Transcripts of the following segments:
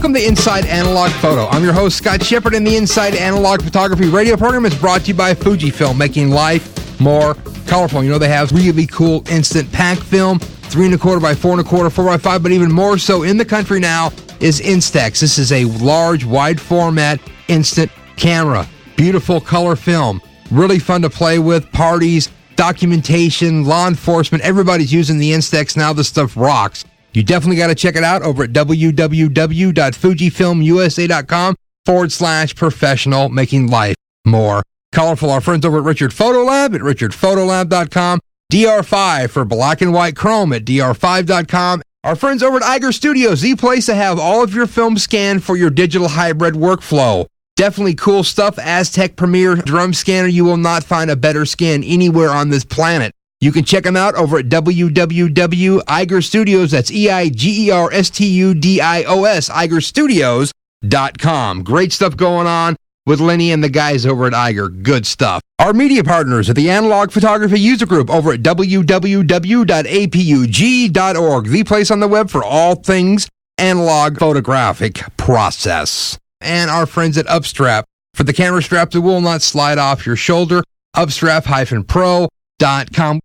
Welcome to Inside Analog Photo. I'm your host, Scott Shepard, and the Inside Analog Photography radio program is brought to you by Fujifilm, making life more colorful. You know, they have really cool instant pack film, 3¼ by 4¼ 4x5, but even more so in the country now is Instax. This is a large, wide format instant camera. Beautiful color film. Really fun to play with. Parties, documentation, law enforcement. Everybody's using the Instax now. This stuff rocks. You definitely got to check it out over at www.fujifilmusa.com/professional, making life more colorful. Our friends over at Richard Photolab at richardphotolab.com. DR5 for black and white chrome at dr5.com. Our friends over at Iger Studios, the place to have all of your film scanned for your digital hybrid workflow. Definitely cool stuff. Aztec Premier drum scanner. You will not find a better scan anywhere on this planet. You can check them out over at www.igerstudios, that's EIGERSTUDIOS, igerstudios.com. Great stuff going on with Lenny and the guys over at Iger. Good stuff. Our media partners at the Analog Photography User Group over at www.apug.org, the place on the web for all things analog photographic process. And our friends at Upstrap for the camera strap that will not slide off your shoulder, upstrap-pro.com.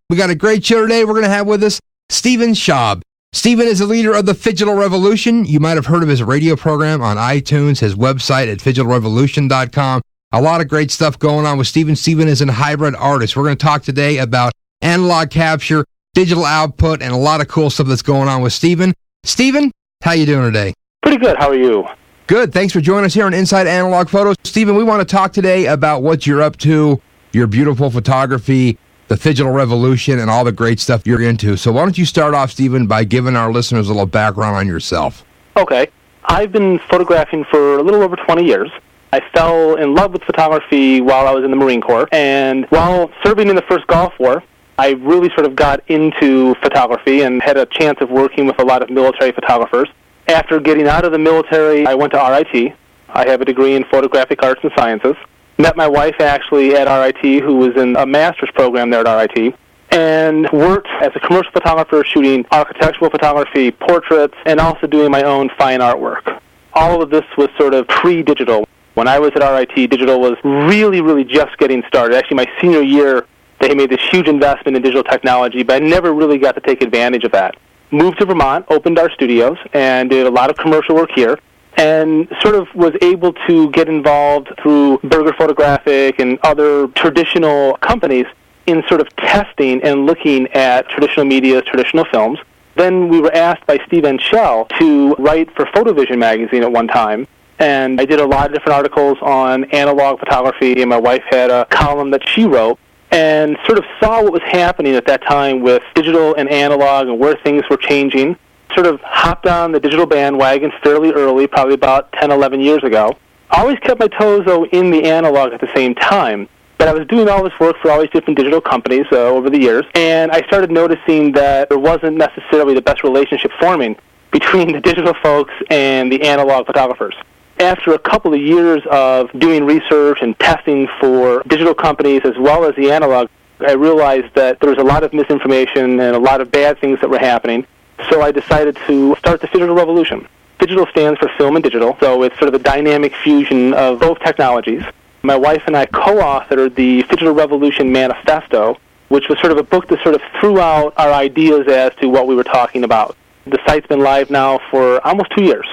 We got a great show today. We're going to have with us Stephen Schaub. Stephen is the leader of the Phygital Revolution. You might have heard of his radio program on iTunes, his website at phygitalrevolution.com. A lot of great stuff going on with Stephen. Stephen is a hybrid artist. We're going to talk today about analog capture, digital output, and a lot of cool stuff that's going on with Stephen. Stephen, how you doing today? Pretty good. How are you? Good. Thanks for joining us here on Inside Analog Photos. Stephen, we want to talk today about what you're up to, your beautiful photography, the Phygital Revolution, and all the great stuff you're into. So why don't you start off, Stephen, by giving our listeners a little background on yourself. Okay. I've been photographing for a little over 20 years. I fell in love with photography while I was in the Marine Corps, and while serving in the first Gulf War, I really sort of got into photography and had a chance of working with a lot of military photographers. After getting out of the military, I went to RIT. I have a degree in photographic arts and sciences. Met my wife actually at RIT, who was in a master's program there at RIT, and worked as a commercial photographer shooting architectural photography, portraits, and also doing my own fine artwork. All of this was sort of pre-digital. When I was at RIT, digital was really just getting started. Actually, my senior year, they made this huge investment in digital technology, but I never really got to take advantage of that. Moved to Vermont, opened our studios, and did a lot of commercial work here, and sort of was able to get involved through Berger Photographic and other traditional companies in sort of testing and looking at traditional media, traditional films. Then we were asked by Steve Shell to write for Photovision magazine at one time, and I did a lot of different articles on analog photography, and my wife had a column that she wrote, and sort of saw what was happening at that time with digital and analog and where things were changing. Sort of hopped on the digital bandwagon fairly early, probably about 10, 11 years ago. Always kept my toes, though, in the analog at the same time. But I was doing all this work for all these different digital companies over the years, and I started noticing that there wasn't necessarily the best relationship forming between the digital folks and the analog photographers. After a couple of years of doing research and testing for digital companies as well as the analog, I realized that there was a lot of misinformation and a lot of bad things that were happening. So I decided to start the Phygital Revolution. Phygital stands for film and digital, so it's sort of a dynamic fusion of both technologies. My wife and I co-authored the Phygital Revolution Manifesto, which was sort of a book that sort of threw out our ideas as to what we were talking about. The site's been live now for almost 2 years.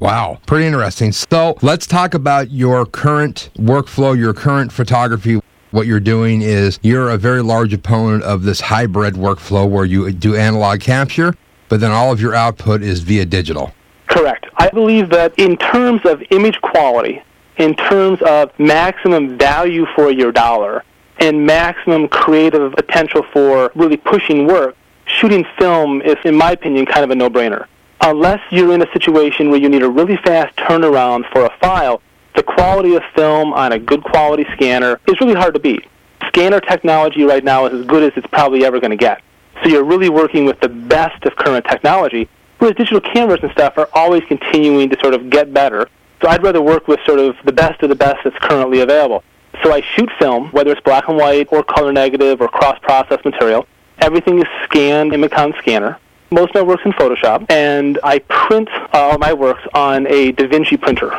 Wow, pretty interesting. So let's talk about your current workflow, your current photography. What you're doing is you're a very large opponent of this hybrid workflow where you do analog capture, but then all of your output is via digital. Correct. I believe that in terms of image quality, in terms of maximum value for your dollar, and maximum creative potential for really pushing work, shooting film is, in my opinion, kind of a no-brainer. Unless you're in a situation where you need a really fast turnaround for a file, the quality of film on a good quality scanner is really hard to beat. Scanner technology right now is as good as it's probably ever going to get. So you're really working with the best of current technology, whereas digital cameras and stuff are always continuing to sort of get better. So I'd rather work with sort of the best of the best that's currently available. So I shoot film, whether it's black and white or color negative or cross-process material. Everything is scanned in Macon Scanner. Most of my work's in Photoshop, and I print all my works on a DaVinci printer.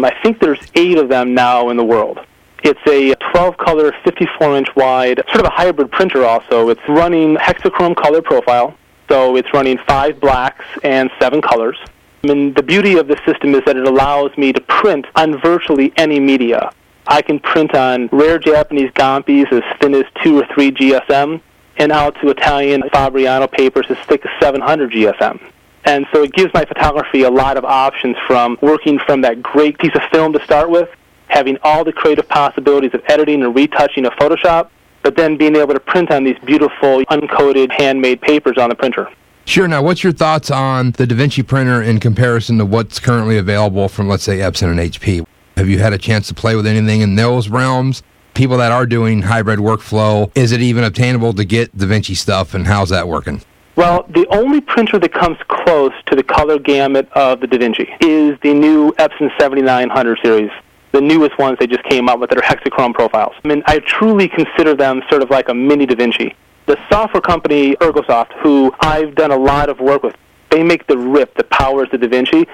I think there's 8 of them now in the world. It's a 12-color, 54-inch wide, sort of a hybrid printer also. It's running hexachrome color profile, so it's running 5 blacks and 7 colors. The beauty of the system is that it allows me to print on virtually any media. I can print on rare Japanese Gampis as thin as 2 or 3 GSM, and out to Italian Fabriano papers as thick as 700 GSM. And so it gives my photography a lot of options, from working from that great piece of film to start with, having all the creative possibilities of editing and retouching of Photoshop, but then being able to print on these beautiful, uncoated, handmade papers on the printer. Sure. Now, what's your thoughts on the DaVinci printer in comparison to what's currently available from, let's say, Epson and HP? Have you had a chance to play with anything in those realms? People that are doing hybrid workflow, is it even obtainable to get DaVinci stuff, and how's that working? Well, the only printer that comes close to the color gamut of the DaVinci is the new Epson 7900 series, the newest ones they just came out with that are hexachrome profiles. I truly consider them sort of like a mini DaVinci. The software company, Ergosoft, who I've done a lot of work with, they make the RIP that powers the DaVinci.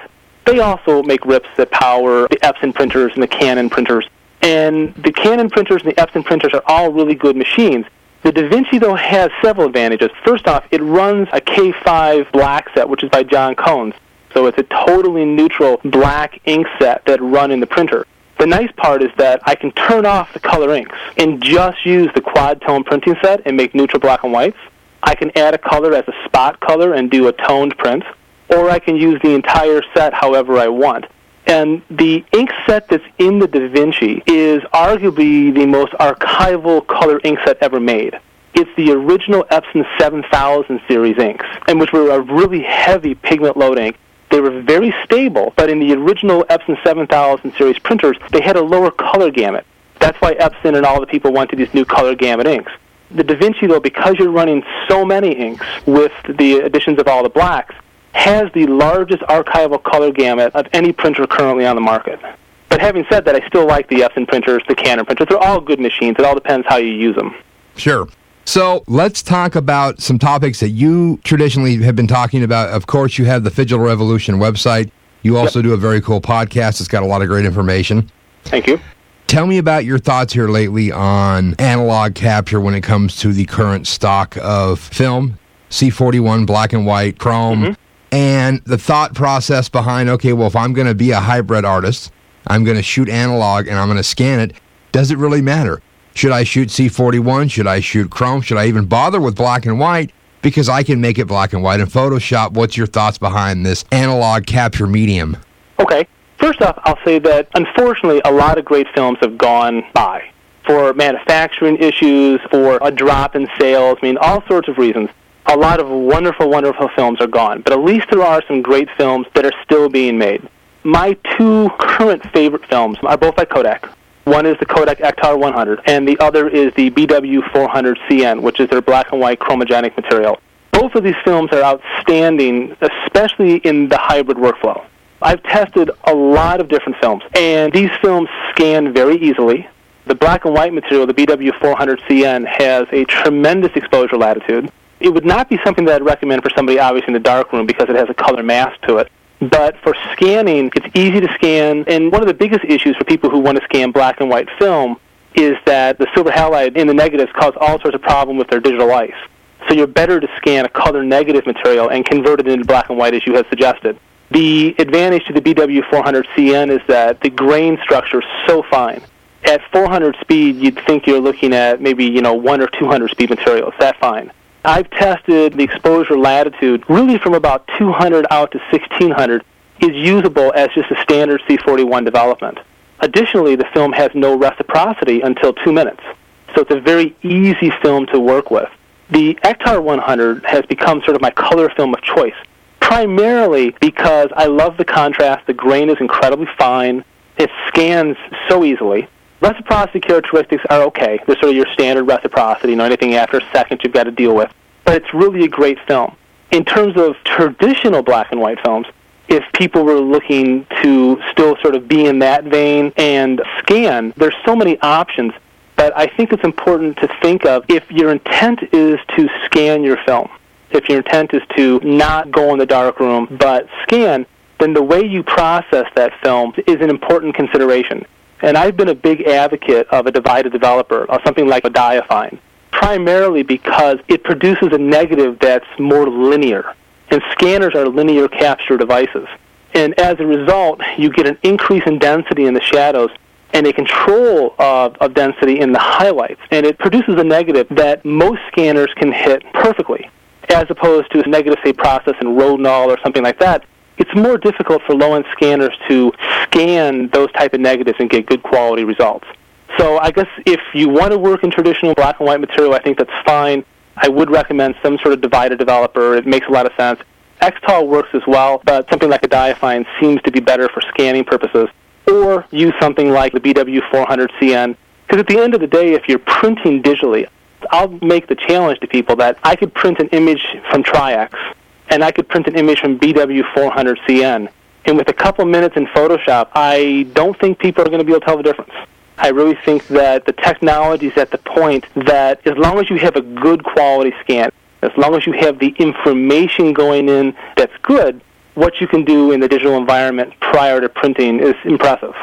They also make RIPs that power the Epson printers and the Canon printers. And the Canon printers and the Epson printers are all really good machines. The DaVinci, though, has several advantages. First off, it runs a K5 black set, which is by John Cones. So it's a totally neutral black ink set that run in the printer. The nice part is that I can turn off the color inks and just use the quad tone printing set and make neutral black and whites. I can add a color as a spot color and do a toned print, or I can use the entire set however I want. And the ink set that's in the DaVinci is arguably the most archival color ink set ever made. It's the original Epson 7000 series inks, and which were a really heavy pigment load ink. They were very stable, but in the original Epson 7000 series printers, they had a lower color gamut. That's why Epson and all the people went to these new color gamut inks. The DaVinci, though, because you're running so many inks with the additions of all the blacks, has the largest archival color gamut of any printer currently on the market. But having said that, I still like the Epson printers, the Canon printers. They're all good machines. It all depends how you use them. Sure. So let's talk about some topics that you traditionally have been talking about. Of course, you have the Digital Revolution website. You also do a very cool podcast. It's got a lot of great information. Thank you. Tell me about your thoughts here lately on analog capture when it comes to the current stock of film, C41, black and white, chrome, and the thought process behind, okay, well, if I'm going to be a hybrid artist, I'm going to shoot analog and I'm going to scan it, does it really matter? Should I shoot C41? Should I shoot chrome? Should I even bother with black and white? Because I can make it black and white in Photoshop. What's your thoughts behind this analog capture medium? Okay. First off, I'll say that, unfortunately, a lot of great films have gone by for manufacturing issues, for a drop in sales, all sorts of reasons. A lot of wonderful, wonderful films are gone, but at least there are some great films that are still being made. My 2 current favorite films are both by Kodak. One is the Kodak Ektar 100, and the other is the BW400CN, which is their black and white chromogenic material. Both of these films are outstanding, especially in the hybrid workflow. I've tested a lot of different films, and these films scan very easily. The black and white material, the BW400CN, has a tremendous exposure latitude. It would not be something that I'd recommend for somebody obviously in the darkroom because it has a color mask to it. But for scanning, it's easy to scan, and one of the biggest issues for people who want to scan black and white film is that the silver halide in the negatives cause all sorts of problems with their digital ice. So you're better to scan a color negative material and convert it into black and white as you have suggested. The advantage to the BW400CN is that the grain structure is so fine. At 400 speed, you'd think you're looking at maybe 1 or 200 speed material. It's that fine. I've tested the exposure latitude really from about 200 out to 1600 is usable as just a standard C41 development. Additionally, the film has no reciprocity until 2 minutes, so it's a very easy film to work with. The Ektar 100 has become sort of my color film of choice, primarily because I love the contrast. The grain is incredibly fine. It scans so easily. Reciprocity characteristics are okay. They're sort of your standard reciprocity. Anything after a second you've got to deal with. But it's really a great film. In terms of traditional black and white films, if people were looking to still sort of be in that vein and scan, there's so many options. But I think it's important to think of, if your intent is to scan your film, if your intent is to not go in the darkroom but scan, then the way you process that film is an important consideration. And I've been a big advocate of a divided developer, or something like a diaphine, primarily because it produces a negative that's more linear. And scanners are linear capture devices. And as a result, you get an increase in density in the shadows and a control of density in the highlights. And it produces a negative that most scanners can hit perfectly, as opposed to a negative, say, process in Rodinal or something like that. It's more difficult for low-end scanners to scan those type of negatives and get good quality results. So I guess if you want to work in traditional black and white material, I think that's fine. I would recommend some sort of divided developer. It makes a lot of sense. Xtol works as well, but something like a diaphine seems to be better for scanning purposes. Or use something like the BW400CN. Because at the end of the day, if you're printing digitally, I'll make the challenge to people that I could print an image from Tri-X, and I could print an image from BW400CN. And with a couple minutes in Photoshop, I don't think people are going to be able to tell the difference. I really think that the technology is at the point that as long as you have a good quality scan, as long as you have the information going in that's good, what you can do in the digital environment prior to printing is impressive.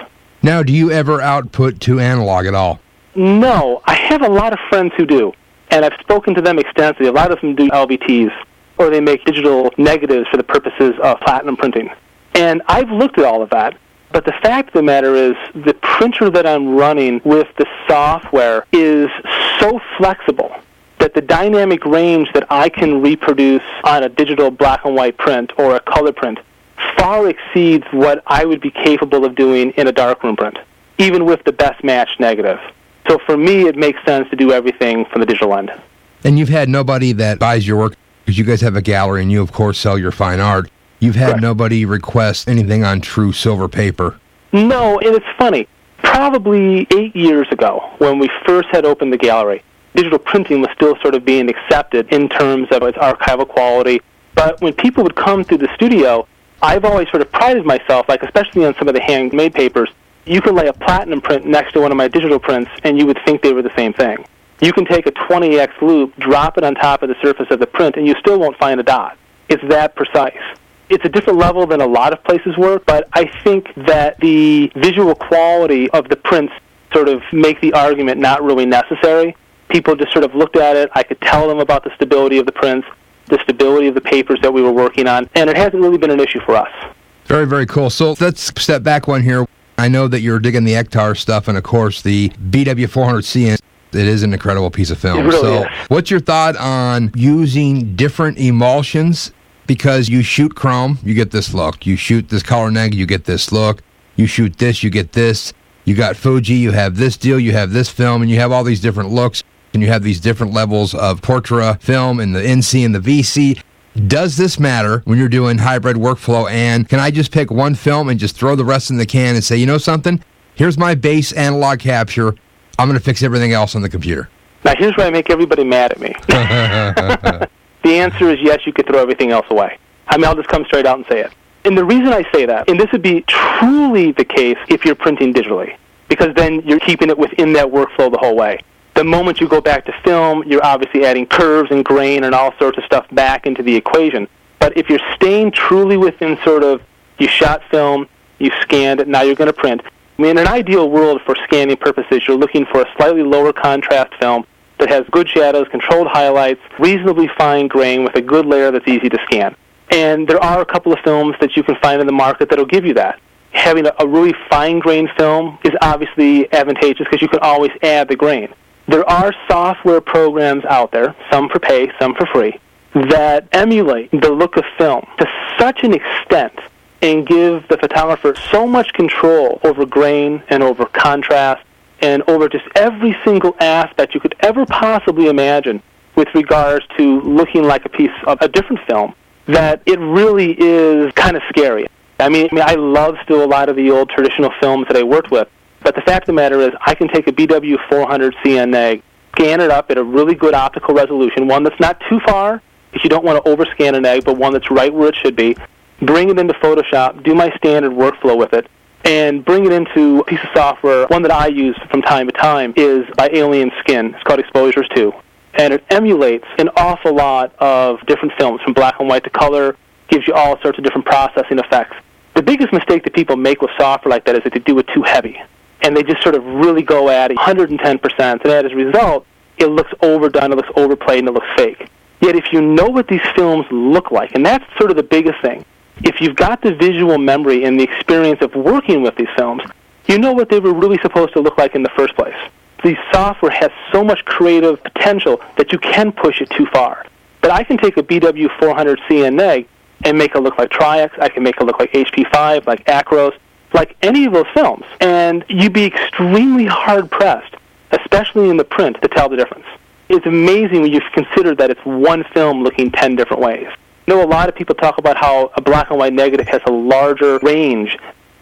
Now, do you ever output to analog at all? No. I have a lot of friends who do, and I've spoken to them extensively. A lot of them do LVTs, or they make digital negatives for the purposes of platinum printing. And I've looked at all of that, but the fact of the matter is the printer that I'm running with the software is so flexible that the dynamic range that I can reproduce on a digital black and white print or a color print far exceeds what I would be capable of doing in a darkroom print, even with the best matched negative. So for me, it makes sense to do everything from the digital end. And you've had nobody that buys your work, because you guys have a gallery and you, of course, sell your fine art. You've had Correct. Nobody request anything on true silver paper. No, and it's funny. Probably 8 years ago, when we first had opened the gallery, digital printing was still sort of being accepted in terms of its archival quality. But when people would come through the studio, I've always sort of prided myself, like especially on some of the handmade papers, you can lay a platinum print next to one of my digital prints and you would think they were the same thing. You can take a 20x loop, drop it on top of the surface of the print, and you still won't find a dot. It's that precise. It's a different level than a lot of places work, but I think that the visual quality of the prints sort of make the argument not really necessary. People just sort of looked at it. I could tell them about the stability of the prints, the stability of the papers that we were working on, and it hasn't really been an issue for us. Very, very cool. So let's step back one here. I know that you're digging the Ektar stuff, and of course the BW400CN. It is an incredible piece of film. It really so is. What's your thought on using different emulsions? Because you shoot chrome, you get this look. You shoot this color neg, you get this look. You shoot this, you get this. You got Fuji, you have this deal, you have this film, and you have all these different looks, and you have these different levels of Portra film and the NC and the VC. Does this matter when you're doing hybrid workflow? And can I just pick one film and just throw the rest in the can and say, you know something? Here's my base analog capture. I'm going to fix everything else on the computer. Now, here's where I make everybody mad at me. The answer is yes, you could throw everything else away. I mean, I'll just come straight out and say it. And the reason I say that, and this would be truly the case if you're printing digitally, because then you're keeping it within that workflow the whole way. The moment you go back to film, you're obviously adding curves and grain and all sorts of stuff back into the equation. But if you're staying truly within sort of, you shot film, you scanned it, now you're going to print. I mean, in an ideal world for scanning purposes, you're looking for a slightly lower contrast film that has good shadows, controlled highlights, reasonably fine grain with a good layer that's easy to scan. And there are a couple of films that you can find in the market that will give you that. Having a really fine-grained film is obviously advantageous because you can always add the grain. There are software programs out there, some for pay, some for free, that emulate the look of film to such an extent and give the photographer so much control over grain and over contrast and over just every single aspect you could ever possibly imagine with regards to looking like a piece of a different film, that it really is kind of scary. I mean, I love still a lot of the old traditional films that I worked with, but the fact of the matter is I can take a BW400CN neg, scan it up at a really good optical resolution, one that's not too far, because you don't want to overscan an egg, but one that's right where it should be, bring it into Photoshop, do my standard workflow with it, and bring it into a piece of software. One that I use from time to time is by Alien Skin. It's called Exposures 2. and it emulates an awful lot of different films, from black and white to color, gives you all sorts of different processing effects. The biggest mistake that people make with software like that is that they do it too heavy, and they just sort of really go at it 110%, and as a result, it looks overdone, it looks overplayed, and it looks fake. Yet if you know what these films look like, and that's sort of the biggest thing, if you've got the visual memory and the experience of working with these films, you know what they were really supposed to look like in the first place. The software has so much creative potential that you can push it too far. But I can take a BW400CN neg and make it look like Tri-X, I can make it look like HP5, like Acros, like any of those films, and you'd be extremely hard-pressed, especially in the print, to tell the difference. It's amazing when you consider that it's one film looking 10 different ways. You know, a lot of people talk about how a black and white negative has a larger range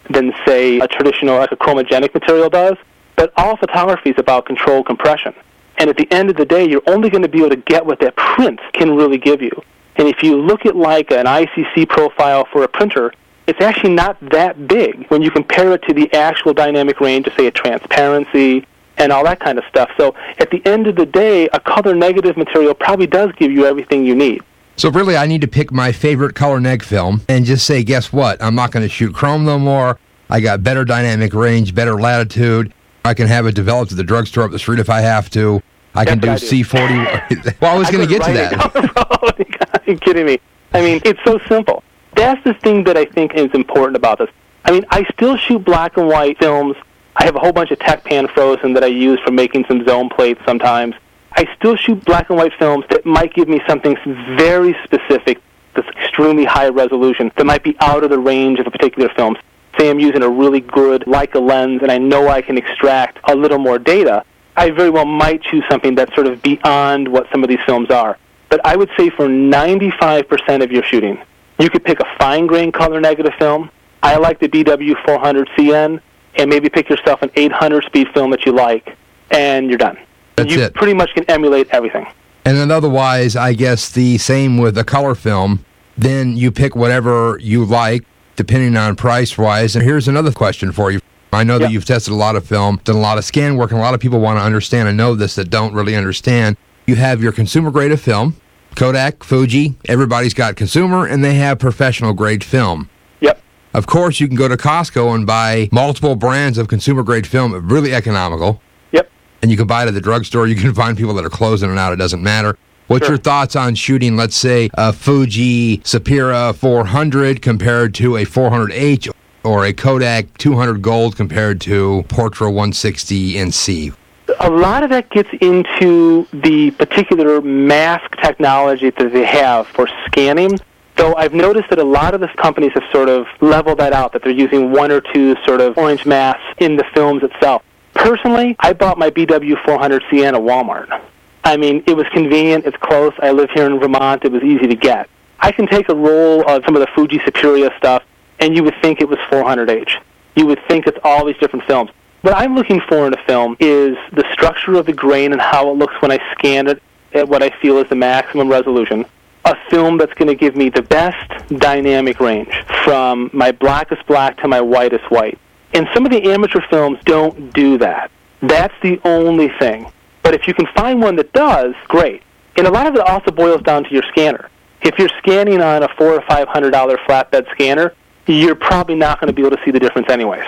than, say, a traditional, like a chromogenic material does, but all photography is about controlled compression. And at the end of the day, you're only going to be able to get what that print can really give you. And if you look at like an ICC profile for a printer, it's actually not that big when you compare it to the actual dynamic range of, say, a transparency and all that kind of stuff. So at the end of the day, a color negative material probably does give you everything you need. So really, I need to pick my favorite color neg film and just say, guess what? I'm not going to shoot chrome no more. I got better dynamic range, better latitude. I can have it developed at the drugstore up the street if I have to. I can do C40. Well, I was going to get to that. Are you kidding me? I mean, it's so simple. That's the thing that I think is important about this. I mean, I still shoot black and white films. I have a whole bunch of Tech Pan frozen that I use for making some zone plates sometimes. I still shoot black and white films that might give me something very specific that's extremely high resolution that might be out of the range of a particular film. Say I'm using a really good Leica lens and I know I can extract a little more data. I very well might choose something that's sort of beyond what some of these films are. But I would say for 95% of your shooting, you could pick a fine-grained color negative film. I like the BW400CN, and maybe pick yourself an 800-speed film that you like, and you're done. That's you it. Pretty much can emulate everything. And then otherwise, I guess the same with a color film. Then you pick whatever you like, depending on price-wise. And here's another question for you. I know that you've tested a lot of film, done a lot of scan work, and a lot of people want to understand and know this that don't really understand. You have your consumer-grade of film, Kodak, Fuji, everybody's got consumer, and they have professional-grade film. Yep. Of course, you can go to Costco and buy multiple brands of consumer-grade film, really economical. Yep. And you can buy it at the drugstore. You can find people that are closing it out. It doesn't matter. What's your thoughts on shooting, let's say, a Fuji Sapira 400 compared to a 400H or a Kodak 200 Gold compared to Portra 160 NC? A lot of that gets into the particular mask technology that they have for scanning. So I've noticed that a lot of the companies have sort of leveled that out, that they're using one or two sort of orange masks in the films itself. Personally, I bought my BW400CN at Walmart. I mean, it was convenient, it's close, I live here in Vermont, it was easy to get. I can take a roll of some of the Fuji Superior stuff, and you would think it was 400H. You would think it's all these different films. What I'm looking for in a film is the structure of the grain and how it looks when I scan it at what I feel is the maximum resolution. A film that's going to give me the best dynamic range, from my blackest black to my whitest white. And some of the amateur films don't do that. That's the only thing. But if you can find one that does, great. And a lot of it also boils down to your scanner. If you're scanning on a $400 or $500 flatbed scanner, you're probably not going to be able to see the difference anyways,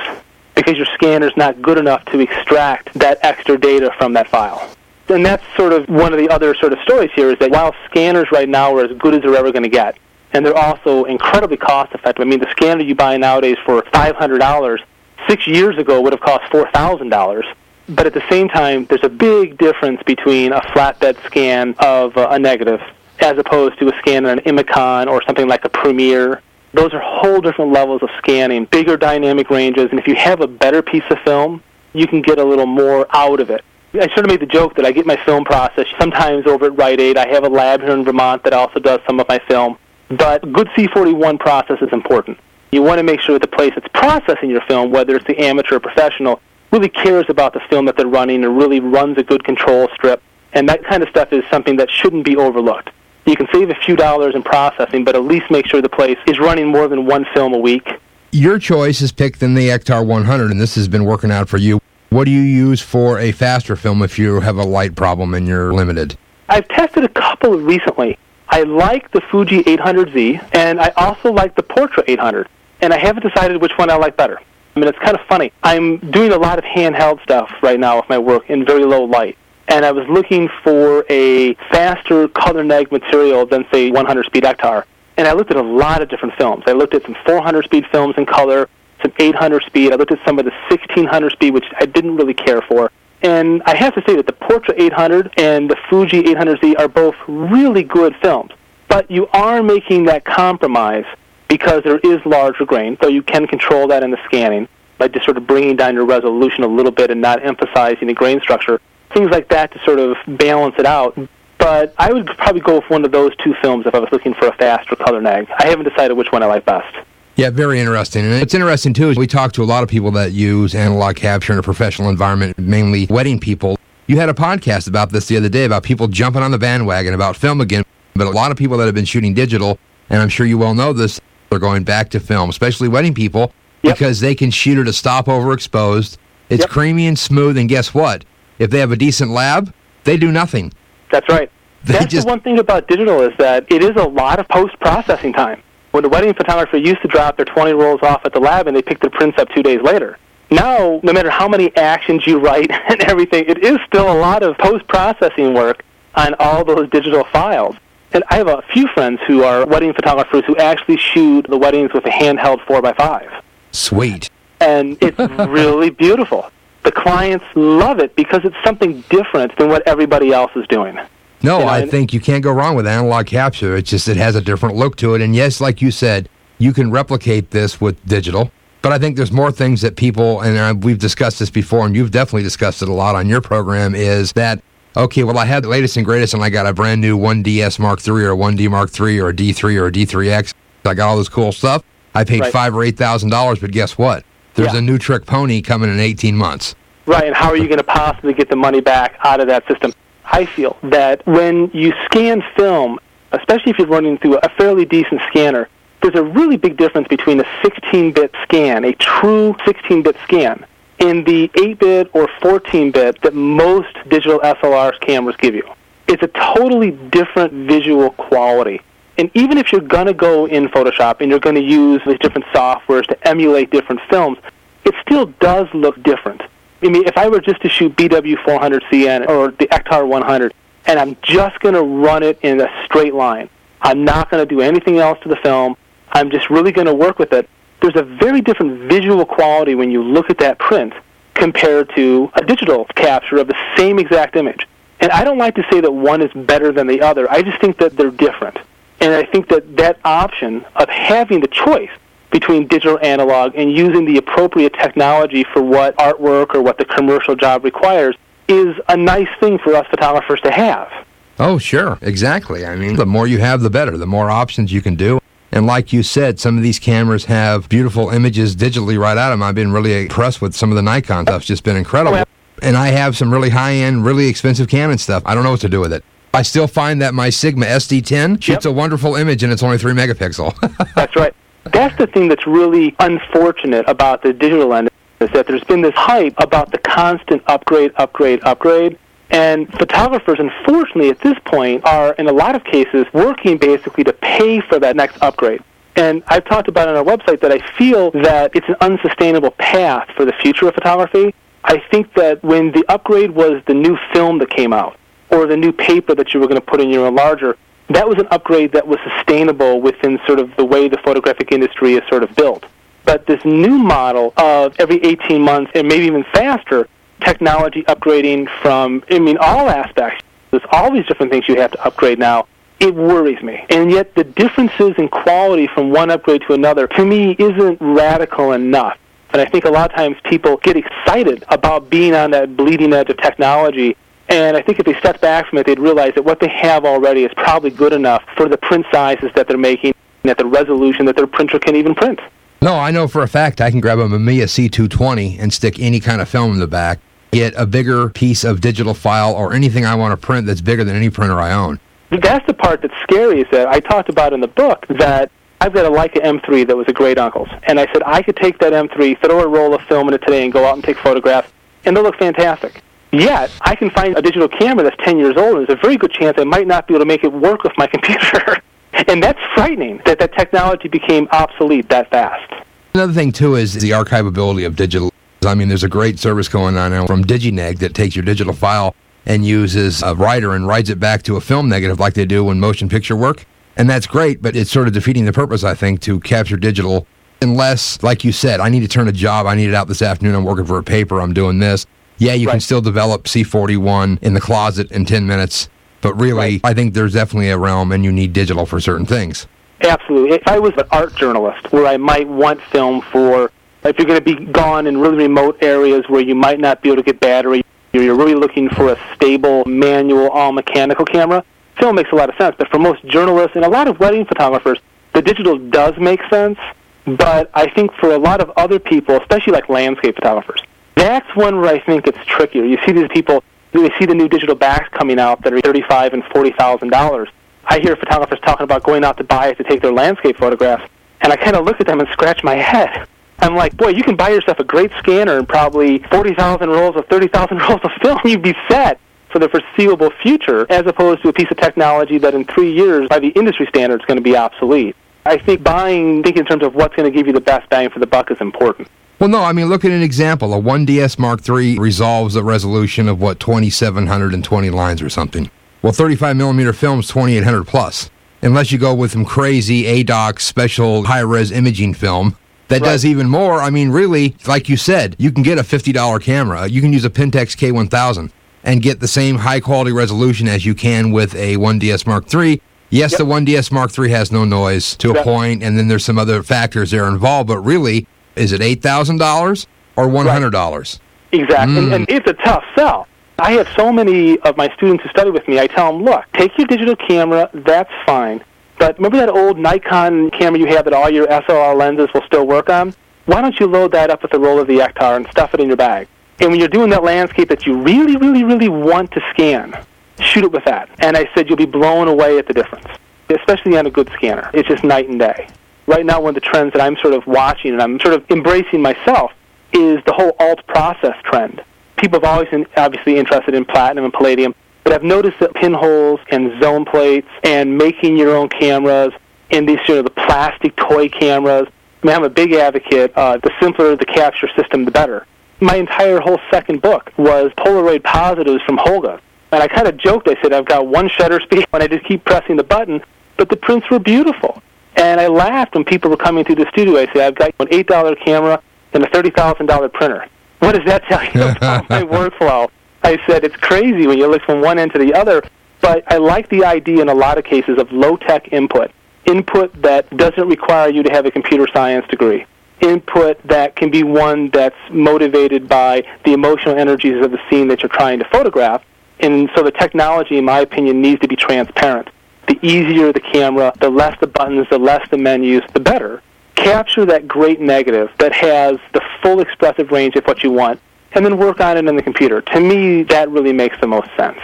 because your scanner's not good enough to extract that extra data from that file. And that's sort of one of the other sort of stories here, is that while scanners right now are as good as they're ever going to get, and they're also incredibly cost-effective. I mean, the scanner you buy nowadays for $500, 6 years ago would have cost $4,000. But at the same time, there's a big difference between a flatbed scan of a negative as opposed to a scan on an Imicon or something like a Premiere. Those are whole different levels of scanning, bigger dynamic ranges, and if you have a better piece of film, you can get a little more out of it. I sort of made the joke that I get my film processed sometimes over at Rite Aid. I have a lab here in Vermont that also does some of my film. But good C41 process is important. You want to make sure that the place that's processing your film, whether it's the amateur or professional, really cares about the film that they're running and really runs a good control strip. And that kind of stuff is something that shouldn't be overlooked. You can save a few dollars in processing, but at least make sure the place is running more than one film a week. Your choice is picked in the Ektar 100, and this has been working out for you. What do you use for a faster film if you have a light problem and you're limited? I've tested a couple recently. I like the Fuji 800Z, and I also like the Portra 800, and I haven't decided which one I like better. I mean, it's kind of funny. I'm doing a lot of handheld stuff right now with my work in very low light, and I was looking for a faster color neg material than, say, 100-speed Ektar, and I looked at a lot of different films. I looked at some 400-speed films in color, some 800-speed. I looked at some of the 1600-speed, which I didn't really care for. And I have to say that the Portra 800 and the Fuji 800Z are both really good films. But you are making that compromise because there is larger grain, so you can control that in the scanning by just sort of bringing down your resolution a little bit and not emphasizing the grain structure. Things like that to sort of balance it out. But I would probably go with one of those two films if I was looking for a faster color neg. I haven't decided which one I like best. Yeah, very interesting. And what's interesting, too, is we talk to a lot of people that use analog capture in a professional environment, mainly wedding people. You had a podcast about this the other day, about people jumping on the bandwagon about film again. But a lot of people that have been shooting digital, and I'm sure you well know this, are going back to film, especially wedding people, because they can shoot it a stop overexposed. It's creamy and smooth, and guess what? If they have a decent lab, they do nothing. That's right. That's the one thing about digital is that it is a lot of post-processing time. When the wedding photographer used to drop their 20 rolls off at the lab and they picked their prints up 2 days later. Now, no matter how many actions you write and everything, it is still a lot of post-processing work on all those digital files. And I have a few friends who are wedding photographers who actually shoot the weddings with a handheld 4x5. Sweet. And it's really beautiful. The clients love it because it's something different than what everybody else is doing. No, I think you can't go wrong with analog capture. It's just it has a different look to it. And yes, like you said, you can replicate this with digital. But I think there's more things that people, and we've discussed this before, and you've definitely discussed it a lot on your program, is that, okay, well, I had the latest and greatest, and I got a brand new 1DS Mark III or a 1D Mark III or a D3 or a D3X. I got all this cool stuff. I paid $5,000 or $8,000, but guess what? There's a new trick pony coming in 18 months. Right, and how are you going to possibly get the money back out of that system? I feel that when you scan film, especially if you're running through a fairly decent scanner, there's a really big difference between a 16-bit scan, a true 16-bit scan, and the 8-bit or 14-bit that most digital SLR cameras give you. It's a totally different visual quality. And even if you're going to go in Photoshop and you're going to use these different softwares to emulate different films, it still does look different. I mean, if I were just to shoot BW400CN or the Ektar 100, and I'm just going to run it in a straight line, I'm not going to do anything else to the film, I'm just really going to work with it, there's a very different visual quality when you look at that print compared to a digital capture of the same exact image. And I don't like to say that one is better than the other. I just think that they're different. And I think that that option of having the choice between digital analog and using the appropriate technology for what artwork or what the commercial job requires is a nice thing for us photographers to have. Oh, sure. Exactly. I mean, the more you have, the better. The more options you can do. And like you said, some of these cameras have beautiful images digitally right out of them. I've been really impressed with some of the Nikon stuff. It's just been incredible. And I have some really high-end, really expensive Canon stuff. I don't know what to do with it. I still find that my Sigma SD10 shoots a wonderful image, and it's only 3 megapixel. That's right. That's the thing that's really unfortunate about the digital end, is that there's been this hype about the constant upgrade. And photographers, unfortunately, at this point, are, in a lot of cases, working basically to pay for that next upgrade. And I've talked about on our website that I feel that it's an unsustainable path for the future of photography. I think that when the upgrade was the new film that came out, or the new paper that you were going to put in your enlarger, that was an upgrade that was sustainable within sort of the way the photographic industry is sort of built. But this new model of every 18 months, and maybe even faster, technology upgrading from, all aspects, there's all these different things you have to upgrade now, it worries me. And yet the differences in quality from one upgrade to another, to me, isn't radical enough. And I think a lot of times people get excited about being on that bleeding edge of technology. And I think if they step back from it, they'd realize that what they have already is probably good enough for the print sizes that they're making and at the resolution that their printer can even print. No, I know for a fact I can grab a Mamiya C220 and stick any kind of film in the back, get a bigger piece of digital file or anything I want to print that's bigger than any printer I own. That's the part that's scary, is that I talked about in the book that I've got a Leica M3 that was a great uncle's. And I said I could take that M3, throw a roll of film in it today and go out and take photographs, and they'll look fantastic. Yet, I can find a digital camera that's 10 years old, and there's a very good chance I might not be able to make it work with my computer. And that's frightening, that technology became obsolete that fast. Another thing, too, is the archivability of digital. I mean, there's a great service going on now from DigiNeg that takes your digital file and uses a writer and writes it back to a film negative like they do in motion picture work. And that's great, but it's sort of defeating the purpose, I think, to capture digital unless, like you said, I need to turn a job, I need it out this afternoon, I'm working for a paper, I'm doing this. Yeah, you can still develop C41 in the closet in 10 minutes, but really, I think there's definitely a realm and you need digital for certain things. Absolutely. If I was an art journalist where I might want film for, if you're going to be gone in really remote areas where you might not be able to get battery, you're really looking for a stable, manual, all-mechanical camera, film makes a lot of sense. But for most journalists and a lot of wedding photographers, the digital does make sense. But I think for a lot of other people, especially like landscape photographers, that's one where I think it's trickier. You see these people, they see the new digital backs coming out that are $35,000 and $40,000. I hear photographers talking about going out to buy it to take their landscape photographs, and I kind of look at them and scratch my head. I'm like, boy, you can buy yourself a great scanner and probably 40,000 rolls or 30,000 rolls of film. You'd be set for the foreseeable future, as opposed to a piece of technology that in 3 years, by the industry standard, is going to be obsolete. I think thinking in terms of what's going to give you the best bang for the buck is important. Well, no, I mean, look at an example. A 1DS Mark III resolves a resolution of, 2,720 lines or something. Well, 35mm film's 2,800 plus. Unless you go with some crazy ADOX special high-res imaging film that does even more. I mean, really, like you said, you can get a $50 camera. You can use a Pentax K1000 and get the same high-quality resolution as you can with a 1DS Mark III. Yes, the 1DS Mark III has no noise to a point, and then there's some other factors there involved, but really, is it $8,000 or $100? Exactly, and it's a tough sell. I have so many of my students who study with me, I tell them, look, take your digital camera, that's fine, but remember that old Nikon camera you have that all your SLR lenses will still work on? Why don't you load that up with a roll of the Ektar and stuff it in your bag? And when you're doing that landscape that you really, really, really want to scan, shoot it with that. And I said you'll be blown away at the difference, especially on a good scanner. It's just night and day. Right now, one of the trends that I'm sort of watching and I'm sort of embracing myself is the whole alt process trend. People have always been obviously interested in platinum and palladium, but I've noticed that pinholes and zone plates and making your own cameras and these sort of the plastic toy cameras, I mean, I'm a big advocate. The simpler the capture system, the better. My entire whole second book was Polaroid positives from Holga. And I kind of joked, I said, I've got one shutter speed and I just keep pressing the button, but the prints were beautiful. And I laughed when people were coming through the studio. I said, I've got an $8 camera and a $30,000 printer. What does that tell you about my workflow? I said, it's crazy when you look from one end to the other, but I like the idea in a lot of cases of low-tech input that doesn't require you to have a computer science degree, input that can be one that's motivated by the emotional energies of the scene that you're trying to photograph. And so the technology, in my opinion, needs to be transparent. The easier the camera, the less the buttons, the less the menus, the better. Capture that great negative that has the full expressive range of what you want, and then work on it in the computer. To me, that really makes the most sense.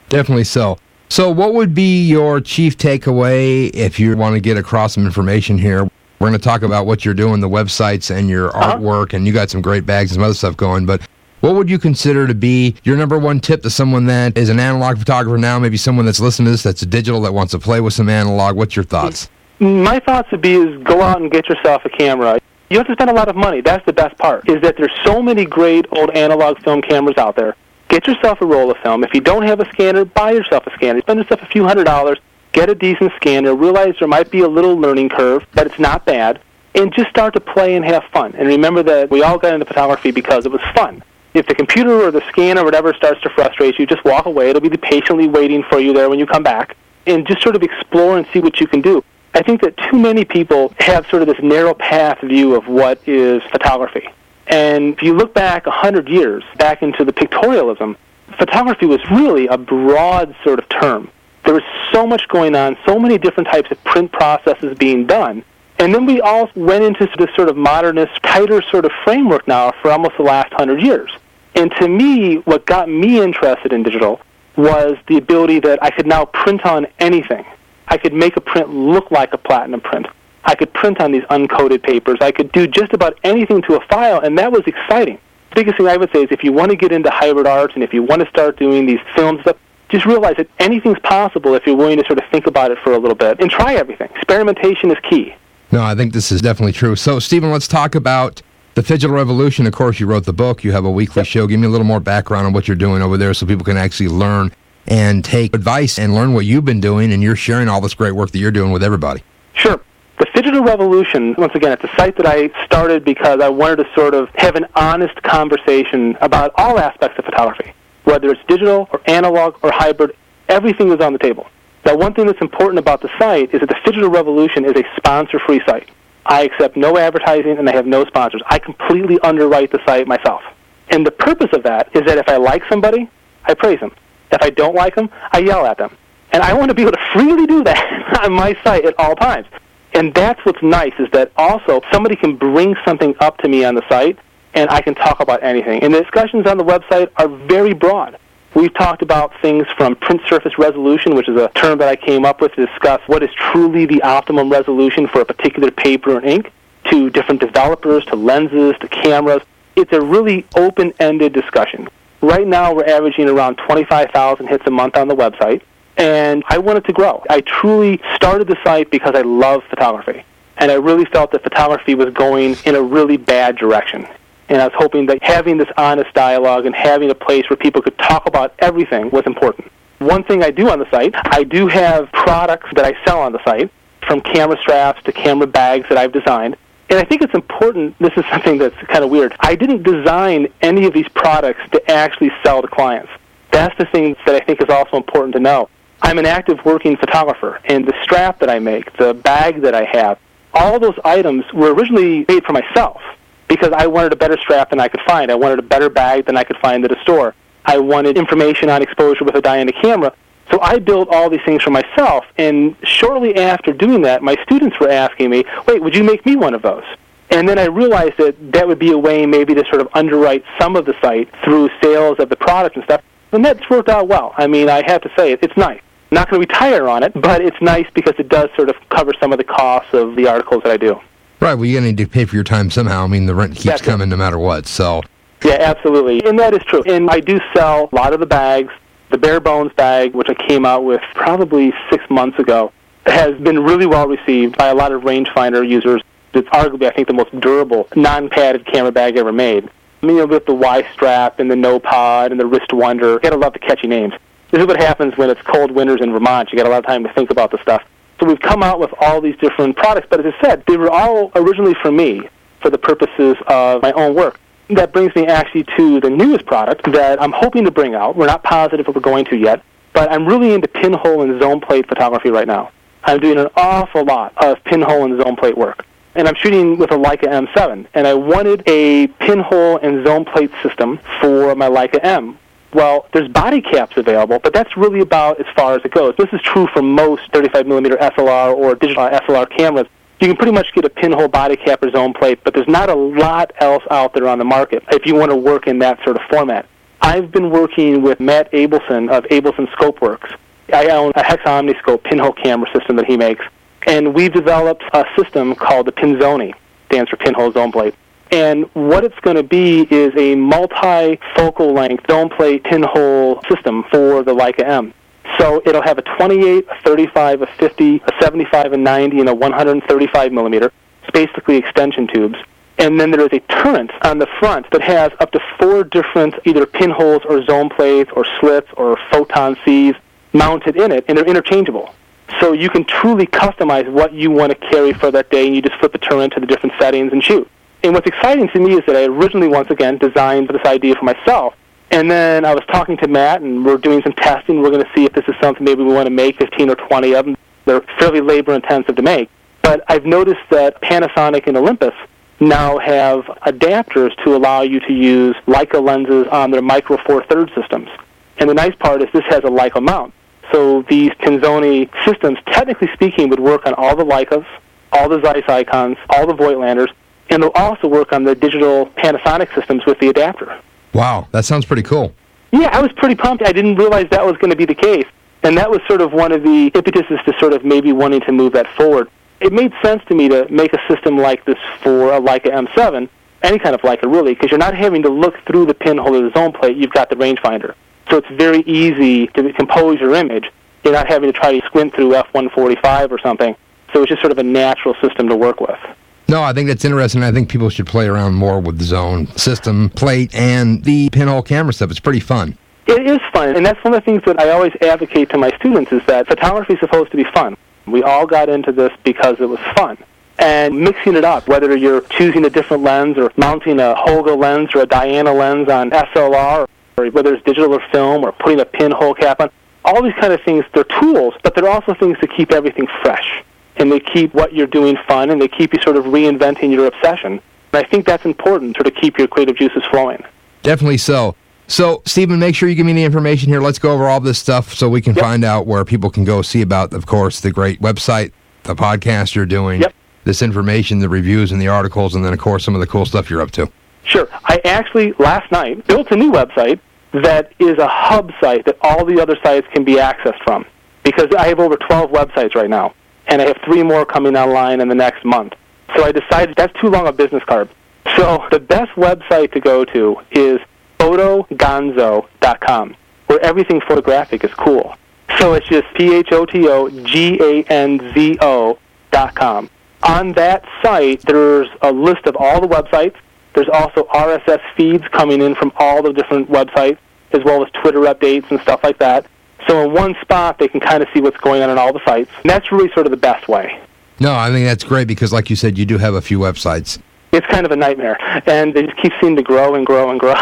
Definitely so. So what would be your chief takeaway if you want to get across some information here? We're going to talk about what you're doing, the websites and your artwork, and you got some great bags and some other stuff going, but what would you consider to be your number one tip to someone that is an analog photographer now, maybe someone that's listening to this that's digital, that wants to play with some analog? What's your thoughts? My thoughts would be is go out and get yourself a camera. You have to spend a lot of money. That's the best part, is that there's so many great old analog film cameras out there. Get yourself a roll of film. If you don't have a scanner, buy yourself a scanner. Spend yourself a few $100, get a decent scanner, realize there might be a little learning curve, but it's not bad, and just start to play and have fun. And remember that we all got into photography because it was fun. If the computer or the scanner or whatever starts to frustrate you, just walk away. It'll be patiently waiting for you there when you come back, and just sort of explore and see what you can do. I think that too many people have sort of this narrow path view of what is photography. And if you look back 100 years, back into the pictorialism, photography was really a broad sort of term. There was so much going on, so many different types of print processes being done. And then we all went into this sort of modernist, tighter sort of framework now for almost the last 100 years. And to me, what got me interested in digital was the ability that I could now print on anything. I could make a print look like a platinum print. I could print on these uncoated papers. I could do just about anything to a file, and that was exciting. biggest thing I would say is if you want to get into hybrid art and if you want to start doing these film stuff, just realize that anything's possible if you're willing to sort of think about it for a little bit and try everything. Experimentation is key. No, I think this is definitely true. So, Stephen, let's talk about the Digital Revolution. Of course, you wrote the book. You have a weekly show. Give me a little more background on what you're doing over there so people can actually learn and take advice and learn what you've been doing, and you're sharing all this great work that you're doing with everybody. Sure. The Digital Revolution, once again, it's a site that I started because I wanted to sort of have an honest conversation about all aspects of photography. Whether it's digital or analog or hybrid, everything is on the table. Now, one thing that's important about the site is that the Digital Revolution is a sponsor-free site. I accept no advertising and I have no sponsors. I completely underwrite the site myself. And the purpose of that is that if I like somebody, I praise them. If I don't like them, I yell at them. And I want to be able to freely do that on my site at all times. And that's what's nice, is that also somebody can bring something up to me on the site, and I can talk about anything. And the discussions on the website are very broad. We've talked about things from print surface resolution, which is a term that I came up with to discuss what is truly the optimum resolution for a particular paper and ink, to different developers, to lenses, to cameras. It's a really open-ended discussion. Right now, we're averaging around 25,000 hits a month on the website, and I want it to grow. I truly started the site because I love photography, and I really felt that photography was going in a really bad direction. And I was hoping that having this honest dialogue and having a place where people could talk about everything was important. One thing I do on the site, I do have products that I sell on the site, from camera straps to camera bags that I've designed. And I think it's important, this is something that's kind of weird, I didn't design any of these products to actually sell to clients. That's the thing that I think is also important to know. I'm an active working photographer, and the strap that I make, the bag that I have, all those items were originally made for myself because I wanted a better strap than I could find. I wanted a better bag than I could find at a store. I wanted information on exposure with a Diana camera. So I built all these things for myself, and shortly after doing that, my students were asking me, wait, would you make me one of those? And then I realized that that would be a way maybe to sort of underwrite some of the site through sales of the product and stuff. And that's worked out well. I mean, I have to say, it's nice. I'm not going to retire on it, but it's nice because it does sort of cover some of the costs of the articles that I do. Right, well, you're going to need to pay for your time somehow. I mean, the rent keeps coming no matter what, so... Yeah, absolutely. And that is true. And I do sell a lot of the bags. The Bare Bones bag, which I came out with probably 6 months ago, has been really well received by a lot of rangefinder users. It's arguably, I think, the most durable non-padded camera bag ever made. I mean, with the Y-strap and the No-Pod and the Wrist Wonder, you gotta love the catchy names. This is what happens when it's cold winters in Vermont. You got a lot of time to think about the stuff. So we've come out with all these different products, but as I said, they were all originally for me, for the purposes of my own work. That brings me actually to the newest product that I'm hoping to bring out. We're not positive if we're going to yet, but I'm really into pinhole and zone plate photography right now. I'm doing an awful lot of pinhole and zone plate work. And I'm shooting with a Leica M7, and I wanted a pinhole and zone plate system for my Leica M. Well, there's body caps available, but that's really about as far as it goes. This is true for most 35mm SLR or digital SLR cameras. You can pretty much get a pinhole body cap or zone plate, but there's not a lot else out there on the market if you want to work in that sort of format. I've been working with Matt Abelson of Abelson Scopeworks. I own a Hex Omniscope pinhole camera system that he makes, and we've developed a system called the Pinzoni, stands for pinhole zone plate. And what it's going to be is a multi-focal length zone plate pinhole system for the Leica M. So it'll have a 28, a 35, a 50, a 75, a 90, and a 135mm. It's basically extension tubes. And then there is a turret on the front that has up to 4 different either pinholes or zone plates or slits or photon Cs mounted in it, and they're interchangeable. So you can truly customize what you want to carry for that day, and you just flip the turret to the different settings and shoot. And what's exciting to me is that I originally, once again, designed this idea for myself. And then I was talking to Matt, and we're doing some testing. We're going to see if this is something maybe we want to make 15 or 20 of them. They're fairly labor-intensive to make. But I've noticed that Panasonic and Olympus now have adapters to allow you to use Leica lenses on their Micro Four Thirds systems. And the nice part is this has a Leica mount. So these Pinzoni systems, technically speaking, would work on all the Leicas, all the Zeiss Icons, all the Voigtlanders, and they'll also work on the digital Panasonic systems with the adapter. Wow, that sounds pretty cool. Yeah, I was pretty pumped. I didn't realize that was going to be the case. And that was sort of one of the impetuses to sort of maybe wanting to move that forward. It made sense to me to make a system like this for a Leica M7, any kind of Leica really, because you're not having to look through the pinhole of the zone plate. You've got the rangefinder. So it's very easy to compose your image. You're not having to try to squint through f145 or something. So it's just sort of a natural system to work with. No, I think that's interesting. I think people should play around more with the zone system, plate, and the pinhole camera stuff. It's pretty fun. It is fun, and that's one of the things that I always advocate to my students is that photography is supposed to be fun. We all got into this because it was fun. And mixing it up, whether you're choosing a different lens or mounting a Holga lens or a Diana lens on SLR, or whether it's digital or film or putting a pinhole cap on, all these kind of things, they're tools, but they're also things to keep everything fresh. And they keep what you're doing fun, and they keep you sort of reinventing your obsession. And I think that's important, sort of keep your creative juices flowing. Definitely so. So, Stephen, make sure you give me the information here. Let's go over all this stuff so we can find out where people can go see about, of course, the great website, the podcast you're doing, this information, the reviews and the articles, and then, of course, some of the cool stuff you're up to. Sure. I actually, last night, built a new website that is a hub site that all the other sites can be accessed from, because I have over 12 websites right now. And I have 3 more coming online in the next month. So I decided that's too long a business card. So the best website to go to is photogonzo.com, where everything photographic is cool. So it's just photoganzo.com. On that site, there's a list of all the websites. There's also RSS feeds coming in from all the different websites, as well as Twitter updates and stuff like that. So in one spot, they can kind of see what's going on all the sites. And that's really sort of the best way. No, I think that's great because, like you said, you do have a few websites. It's kind of a nightmare, and they just keep seeming to grow and grow and grow.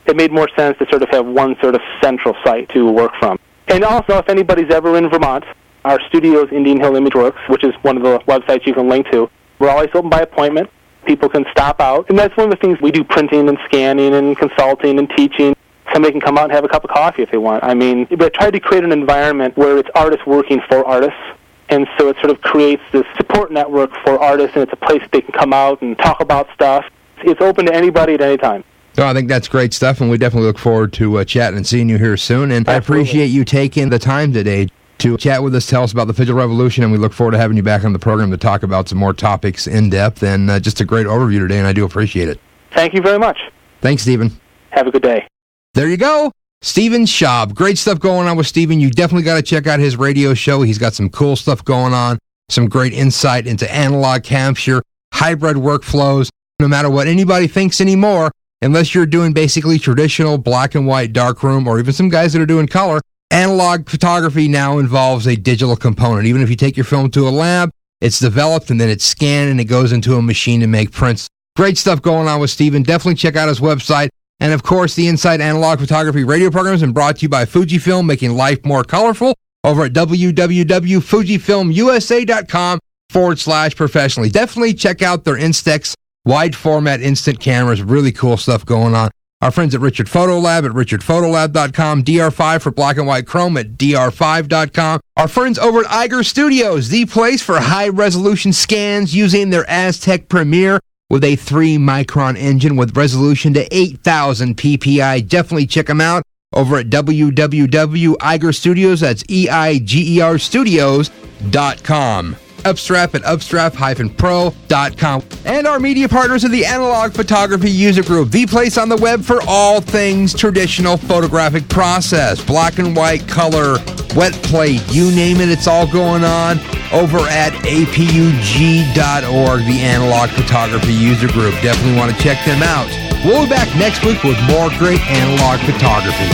It made more sense to sort of have one sort of central site to work from. And also, if anybody's ever in Vermont, our studio is Indian Hill Image Works, which is one of the websites you can link to. We're always open by appointment. People can stop out. And that's one of the things we do, printing and scanning and consulting and teaching. Somebody can come out and have a cup of coffee if they want. I mean, we try to create an environment where it's artists working for artists, and so it sort of creates this support network for artists, and it's a place that they can come out and talk about stuff. It's open to anybody at any time. No, I think that's great stuff, and we definitely look forward to chatting and seeing you here soon. And Absolutely. I appreciate you taking the time today to chat with us, tell us about the Digital Revolution, and we look forward to having you back on the program to talk about some more topics in depth, and just a great overview today, and I do appreciate it. Thank you very much. Thanks, Stephen. Have a good day. There you go. Stephen Schaub. Great stuff going on with Stephen. You definitely got to check out his radio show. He's got some cool stuff going on, some great insight into analog capture, hybrid workflows. No matter what anybody thinks anymore, unless you're doing basically traditional black and white darkroom, or even some guys that are doing color, analog photography now involves a digital component. Even if you take your film to a lab, it's developed and then it's scanned and it goes into a machine to make prints. Great stuff going on with Stephen. Definitely check out his website. And of course, the Inside Analog Photography radio program has been brought to you by Fujifilm, making life more colorful, over at www.fujifilmusa.com/professionally. Definitely check out their Instax wide format instant cameras. Really cool stuff going on. Our friends at Richard Photo Lab at richardphotolab.com, DR5 for black and white chrome at dr5.com. Our friends over at Iger Studios, the place for high resolution scans using their Aztec Premiere with a 3-micron engine with resolution to 8,000 ppi. Definitely check them out over at www.igerstudios, that's EIGER studios.com. Upstrap at upstrap-pro.com. And our media partners are the Analog Photography User Group, the place on the web for all things traditional photographic process, black and white, color, wet plate, you name it, it's all going on over at apug.org, the Analog Photography User Group. Definitely want to check them out. We'll be back next week with more great analog photography.